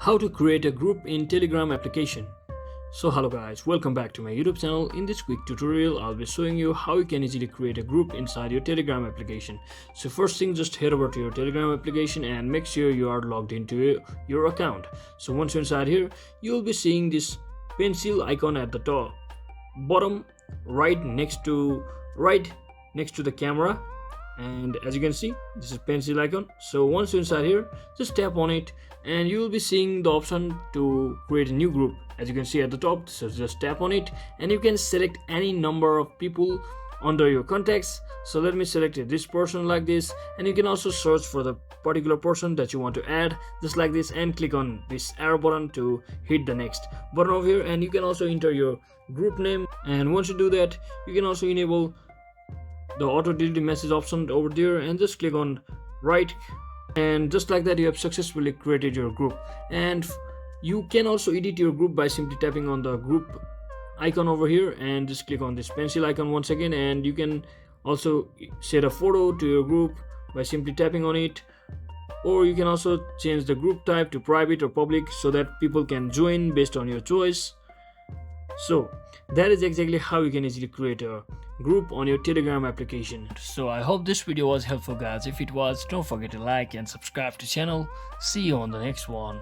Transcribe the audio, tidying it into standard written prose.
How to create a group in Telegram application. So hello guys, welcome back to my YouTube channel. In this quick tutorial I'll be showing you how you can easily create a group inside your Telegram application. So first thing, just head over to your Telegram application and make sure you are logged into your account. So once you're inside here, you'll be seeing this pencil icon at the top bottom right next to the camera, and as you can see, this is pencil icon. So once you're inside here, just tap on it and you will be seeing the option to create a new group, as you can see at the top. So just tap on it and you can select any number of people under your contacts. So let me select this person like this, and you can also search for the particular person that you want to add just like this and click on this arrow button to hit the next button over here, and you can also enter your group name. And once you do that, you can also enable the auto delete message option over there and just click on right, and just like that you have successfully created your group. And you can also edit your group by simply tapping on the group icon over here and just click on this pencil icon once again, and you can also set a photo to your group by simply tapping on it, or you can also change the group type to private or public so that people can join based on your choice. So that is exactly how you can easily create a group on your Telegram application. So I hope this video was helpful guys. If it was, don't forget to like and subscribe to the channel. See you on the next one.